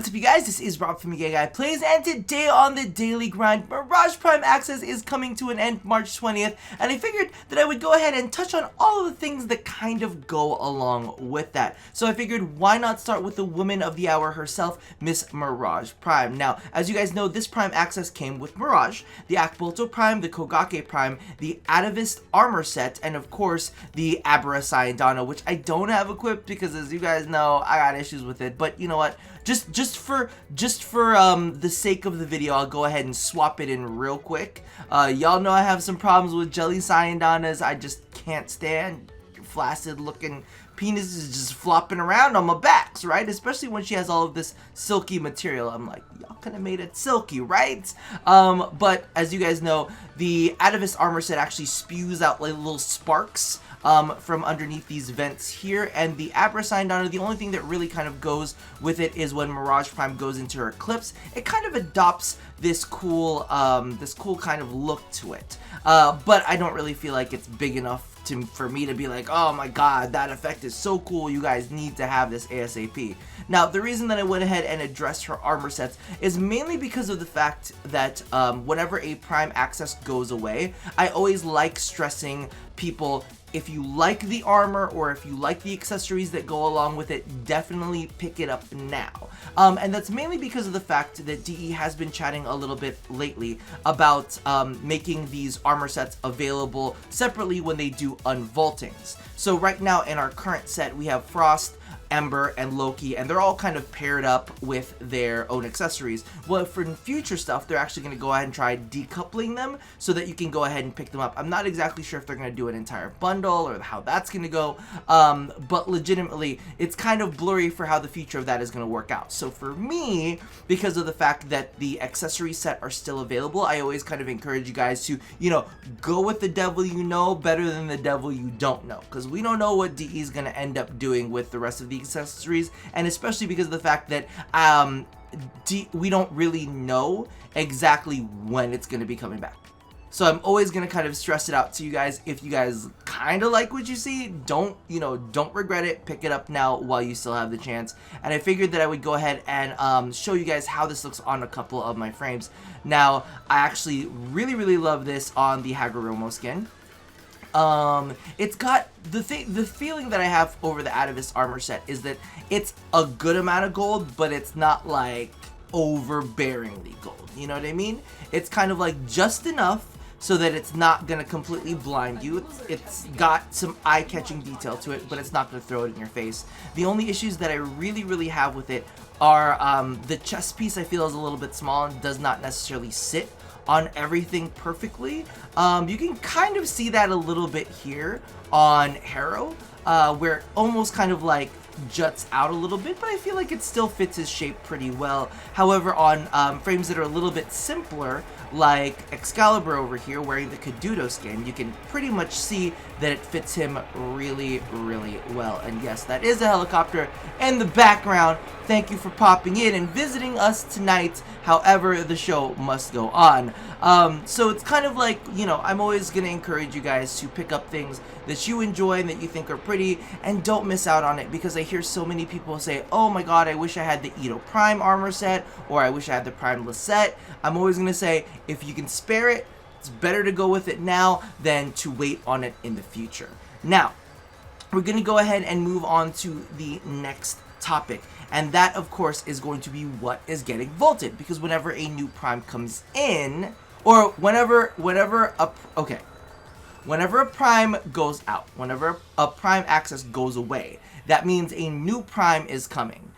What's up, you guys? This is Rob from Guy Plays, and today on the Daily Grind, Mirage Prime Access is coming to an end March 20th, and I figured that I would go ahead and touch on all of the things that kind of go along with that. So I figured, why not start with the woman of the hour herself, Miss Mirage Prime. Now, as you guys know, this Prime Access came with Mirage, the Akbolto Prime, the Kogake Prime, the Atavist Armor Set, and of course, the Abra Sayandana, which I don't have equipped because, as you guys know, I got issues with it. But you know what? Just for the sake of the video, I'll go ahead and swap it in real quick. Y'all know I have some problems with Jelly Sayandanas. I just can't stand flaccid looking penises just flopping around on my backs, right? Especially when she has all of this silky material. I'm like, y'all could have made it silky, right? But as you guys know, the Atavist Armor Set actually spews out like little sparks from underneath these vents here, and the Abra Sayandana, the only thing that really kind of goes with it is when Mirage Prime goes into her eclipse, it kind of adopts this cool kind of look to it. But I don't really feel like it's big enough for me to be like, oh my god, that effect is so cool, you guys need to have this ASAP. Now, the reason that I went ahead and addressed her armor sets is mainly because of the fact that whenever a Prime Access goes away, I always like stressing people, if you like the armor or if you like the accessories that go along with it, definitely pick it up now. And that's mainly because of the fact that DE has been chatting a little bit lately about making these armor sets available separately when they do unvaultings. So right now in our current set, we have Frost, Ember, and Loki, and they're all kind of paired up with their own accessories. Well, for future stuff, they're actually going to go ahead and try decoupling them so that you can go ahead and pick them up. I'm not exactly sure if they're going to do an entire bundle or how that's going to go, but legitimately, it's kind of blurry for how the future of that is going to work out. So for me, because of the fact that the accessory set are still available, I always kind of encourage you guys to, you know, go with the devil you know better than the devil you don't know, because we don't know what DE is going to end up doing with the rest of the accessories, and especially because of the fact that we don't really know exactly when it's going to be coming back. So I'm always going to kind of stress it out to you guys. If you guys kind of like what you see, don't regret it. Pick it up now while you still have the chance. And I figured that I would go ahead and show you guys how this looks on a couple of my frames. Now, I actually really love this on the Hagoromo skin. It's got the feeling that I have over the Atavist armor set is that it's a good amount of gold, but it's not like overbearingly gold. You know what I mean? It's kind of like just enough so that it's not going to completely blind you. It's got some eye-catching detail to it, but it's not going to throw it in your face. The only issues that I really have with it are the chest piece I feel is a little bit small and does not necessarily sit on everything perfectly. You can kind of see that a little bit here on Hero, where it almost kind of like juts out a little bit, but I feel like it still fits his shape pretty well. However, on frames that are a little bit simpler, like Excalibur over here wearing the Kaduto skin, you can pretty much see that it fits him really well. And yes, that is a helicopter in the background. Thank you for popping in and visiting us tonight. However, the show must go on. So it's kind of like, you know, I'm always going to encourage you guys to pick up things that you enjoy and that you think are pretty, and don't miss out on it, because I hear so many people say, oh my god, I wish I had the Edo Prime armor set, or I wish I had the Prime set. I'm always going to say, if you can spare it, it's better to go with it now than to wait on it in the future. Now, we're going to go ahead and move on to the next topic, and that of course is going to be what is getting vaulted, because whenever a new Prime comes in, or whenever a Prime goes out, whenever a Prime Access goes away, that means a new Prime is coming.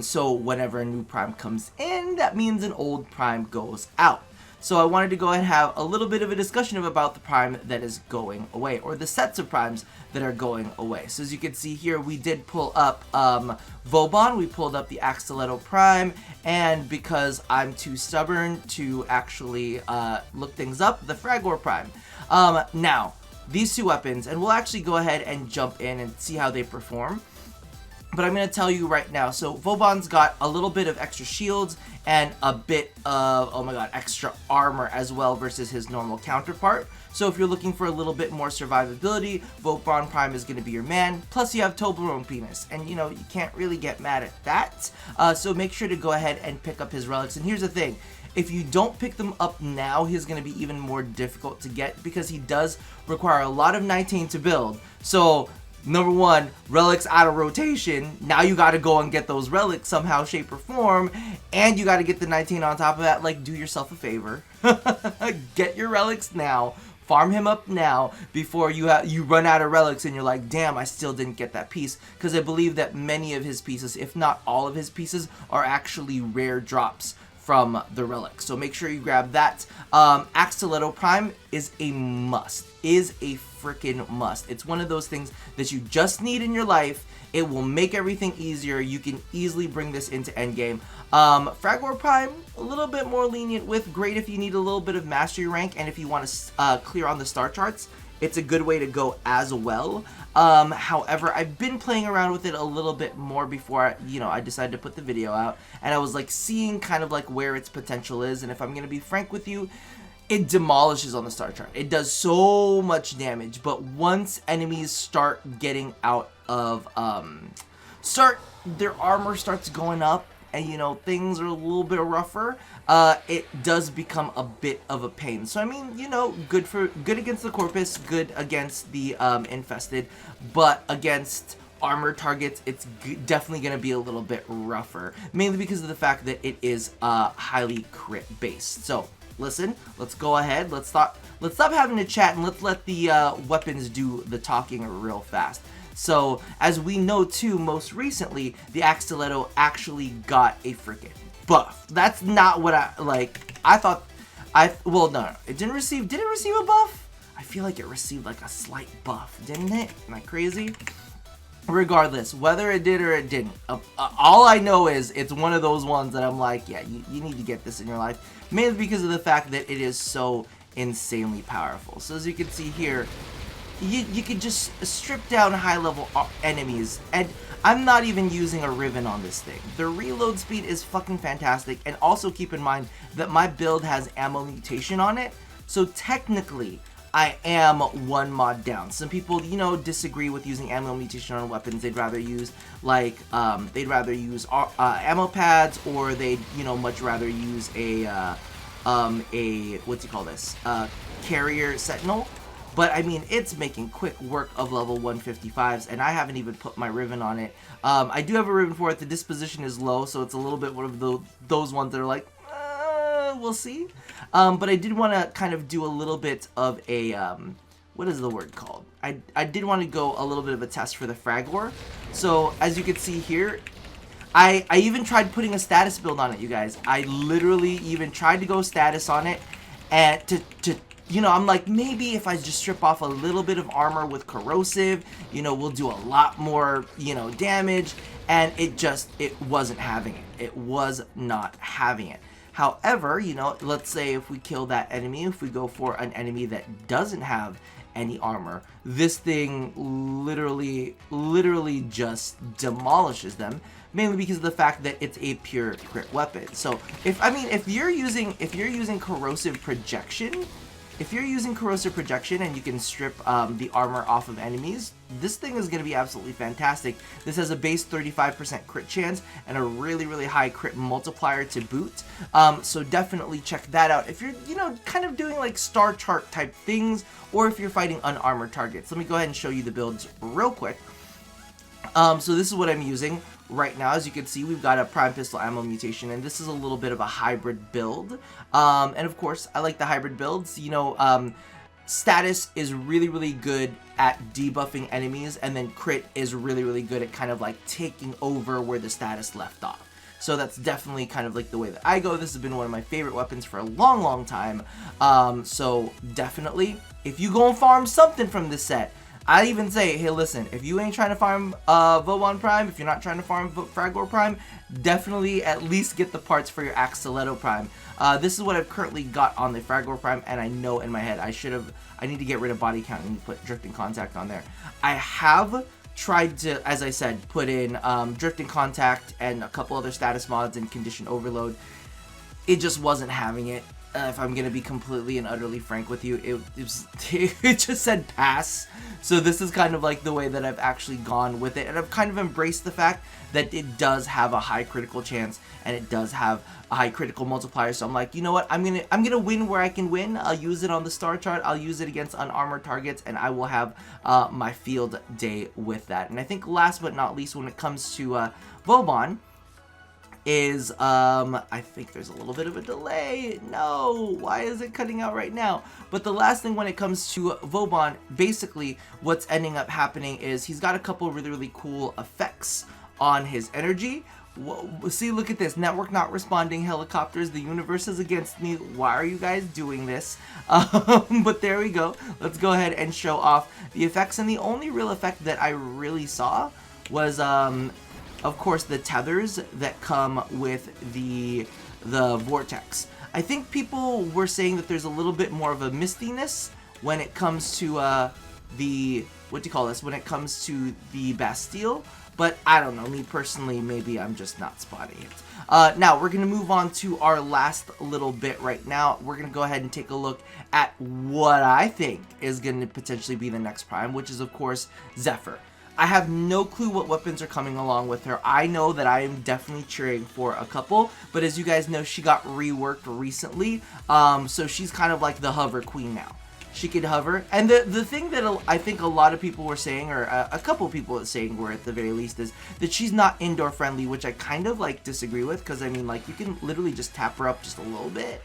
So whenever a new Prime comes in, that means an old Prime goes out. So I wanted to go ahead and have a little bit of a discussion about the Prime that is going away, or the sets of Primes that are going away. So as you can see here, we did pull up Vauban, we pulled up the Axoletto Prime, and because I'm too stubborn to actually look things up, the Fragor Prime. Now, these two weapons, and we'll actually go ahead and jump in and see how they perform. but I'm going to tell you right now. So Vauban's got a little bit of extra shields and a bit of, oh my god, extra armor as well versus his normal counterpart. So if you're looking for a little bit more survivability, Vauban Prime is going to be your man. Plus you have Toblerone Penis, and you know, you can't really get mad at that. So make sure to go ahead and pick up his relics. And here's the thing. If you don't pick them up now, he's going to be even more difficult to get because he does require a lot of 19 to build. So number one, relics out of rotation. Now you got to go and get those relics somehow, shape, or form. And you got to get the 19 on top of that. Like, do yourself a favor. Get your relics now. Farm him up now before you run out of relics and you're like, damn, I still didn't get that piece. Because I believe that many of his pieces, if not all of his pieces, are actually rare drops from the relic. So make sure you grab that. Axolotl Prime is a must. Is a freaking must. It's one of those things that you just need in your life. It will make everything easier. You can easily bring this into endgame. Fragor Prime, a little bit more lenient with. Great if you need a little bit of mastery rank and if you want to clear on the star charts. It's a good way to go as well. However, I've been playing around with it a little bit more before I decided to put the video out, and I was like seeing kind of like where its potential is. And if I'm gonna be frank with you, it demolishes on the star chart. It does so much damage, but once enemies start getting out of their armor starts going up, and things are a little bit rougher, it does become a bit of a pain. So I mean, good against the Corpus, good against the infested, but against armor targets, it's definitely going to be a little bit rougher, mainly because of the fact that it is highly crit based. So listen, let's go ahead, let's stop having a chat, and let's let the weapons do the talking real fast. So, as we know too, most recently, the Axolotl actually got a freaking buff. That's not what I thought, well, no, it did it receive a buff? I feel like it received like a slight buff, didn't it? Am I crazy? Regardless, whether it did or it didn't, all I know is it's one of those ones that I'm like, yeah, you need to get this in your life, mainly because of the fact that it is so insanely powerful. So as you can see here, you could just strip down high-level enemies, and I'm not even using a Riven on this thing. The reload speed is fucking fantastic, and also keep in mind that my build has ammo mutation on it, so technically I am one mod down. Some people, disagree with using ammo mutation on weapons. They'd rather use ammo pads, or they'd much rather use a carrier sentinel. But I mean, it's making quick work of level 155s, and I haven't even put my Riven on it. I do have a Riven for it. The disposition is low, so it's a little bit one of those ones that are like, we'll see. But I did want to kind of do a little bit of a, what is the word called? I did want to go a little bit of a test for the Fragor. So as you can see here, I even tried putting a status build on it, you guys. I literally even tried to go status on it, and I'm like, maybe if I just strip off a little bit of armor with corrosive, we'll do a lot more, damage. And it wasn't having it. It was not having it. However, let's say if we kill that enemy, if we go for an enemy that doesn't have any armor, this thing literally just demolishes them, mainly because of the fact that it's a pure crit weapon. So if you're using corrosive projection, and you can strip the armor off of enemies, this thing is going to be absolutely fantastic. This has a base 35% crit chance and a really high crit multiplier to boot. So definitely check that out if you're, kind of doing like star chart type things, or if you're fighting unarmored targets. Let me go ahead and show you the builds real quick. So this is what I'm using right now. As you can see, we've got a prime pistol ammo mutation, and this is a little bit of a hybrid build. And of course, I like the hybrid builds. Status is really good at debuffing enemies, and then crit is really good at kind of like taking over where the status left off. So that's definitely kind of like the way that I go. This has been one of my favorite weapons for a long time. So definitely, if you go and farm something from this set, I even say, hey, listen, if you ain't trying to farm Vauban Prime, if you're not trying to farm Fragor Prime, definitely at least get the parts for your Axolotl Prime. This is what I've currently got on the Fragor Prime, and I know in my head I need to get rid of body count and put drifting contact on there. I have tried to, as I said, put in Drifting Contact and a couple other status mods and Condition Overload. It just wasn't having it. If I'm gonna be completely and utterly frank with you, it just said pass. So this is kind of like the way that I've actually gone with it, and I've kind of embraced the fact that it does have a high critical chance and it does have a high critical multiplier. So I'm like, you know what, I'm gonna win where I can win. I'll use it on the star chart, I'll use it against unarmored targets, and I will have my field day with that. And I think last but not least, when it comes to Vauban, is, I think there's a little bit of a delay. No, why is it cutting out right now? But the last thing when it comes to Vauban, basically what's ending up happening is he's got a couple really, really cool effects on his energy. See, look at this. Network not responding, helicopters, the universe is against me. Why are you guys doing this? But there we go. Let's go ahead and show off the effects. And the only real effect that I really saw was, of course, the tethers that come with the vortex. I think people were saying that there's a little bit more of a mistiness when it comes to when it comes to the Bastille, but I don't know, me personally, maybe I'm just not spotting it. Now we're gonna move on to our last little bit right now. We're gonna go ahead and take a look at what I think is gonna potentially be the next prime, which is of course Zephyr. I have no clue what weapons are coming along with her. I know that I am definitely cheering for a couple, but as you guys know, she got reworked recently, so she's kind of like the hover queen now. She could hover, and the thing that I think a lot of people were saying, or a couple people were saying were at the very least, is that she's not indoor friendly, which I kind of like disagree with, because I mean, like, you can literally just tap her up just a little bit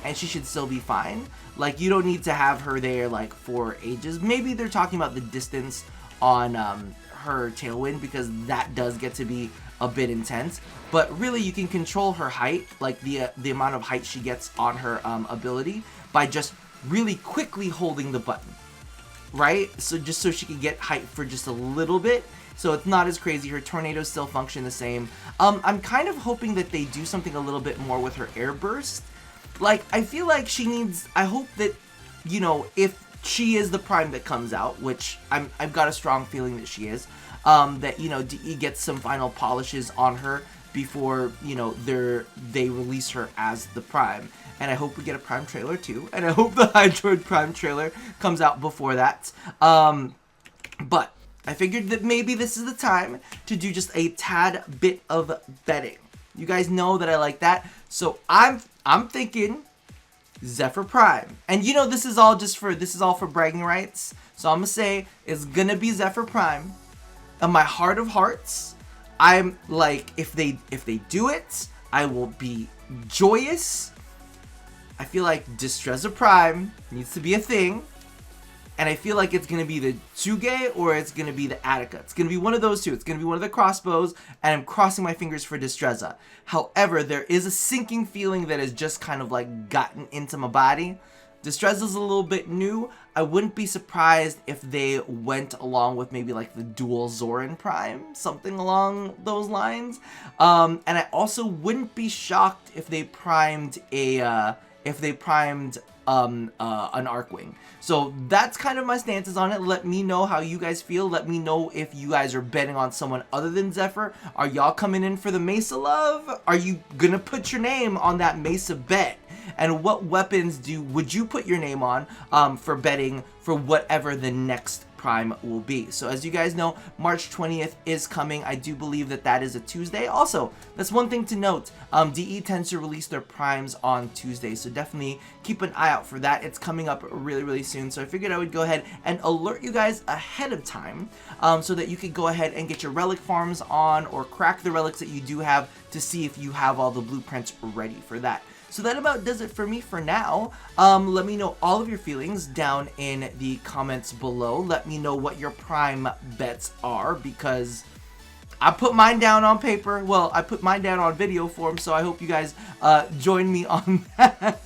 and she should still be fine. Like, you don't need to have her there like for ages. Maybe they're talking about the distance on her tailwind, because that does get to be a bit intense, but really you can control her height, like the amount of height she gets on her ability, by just really quickly holding the button, right? So just so she can get height for just a little bit, so it's not as crazy. Her tornadoes still function the same. I'm kind of hoping that they do something a little bit more with her air burst. Like, I feel like she needs, I hope that, you know, if she is the prime that comes out, which I've got a strong feeling that she is, that, you know, DE gets some final polishes on her before, you know, they release her as the prime. And I hope we get a prime trailer too, and I hope the Hydroid prime trailer comes out before that. But I figured that maybe this is the time to do just a tad bit of betting. You guys know that I like that, so I'm thinking Zephyr Prime. And you know, this is all for bragging rights. So I'm gonna say it's gonna be Zephyr Prime. In my heart of hearts, I'm like, if they do it, I will be joyous. I feel like Destreza Prime needs to be a thing. And I feel like it's going to be the Tsuge or it's going to be the Attica. It's going to be one of those two. It's going to be one of the crossbows, and I'm crossing my fingers for Destreza. However, there is a sinking feeling that has just kind of like gotten into my body. Destreza's a little bit new. I wouldn't be surprised if they went along with maybe like the dual Zoran Prime, something along those lines. And I also wouldn't be shocked if they primed an Arcwing. So that's kind of my stances on it. Let me know how you guys feel. Let me know if you guys are betting on someone other than Zephyr. Are y'all coming in for the Mesa love? Are you gonna put your name on that Mesa bet? And what weapons would you put your name on for betting for whatever the next prime will be? So as you guys know, March 20th is coming. I do believe that that is a Tuesday. Also, that's one thing to note. DE tends to release their primes on Tuesdays, so definitely keep an eye out for that. It's coming up really, really soon. So I figured I would go ahead and alert you guys ahead of time so that you could go ahead and get your relic farms on, or crack the relics that you do have to see if you have all the blueprints ready for that. So that about does it for me for now. Let me know all of your feelings down in the comments below. Let me know what your prime bets are, because I put mine down on paper. Well, I put mine down on video form, so I hope you guys join me on that.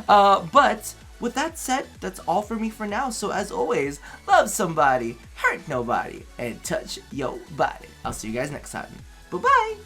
But with that said, that's all for me for now. So as always, love somebody, hurt nobody, and touch your body. I'll see you guys next time. Bye-bye.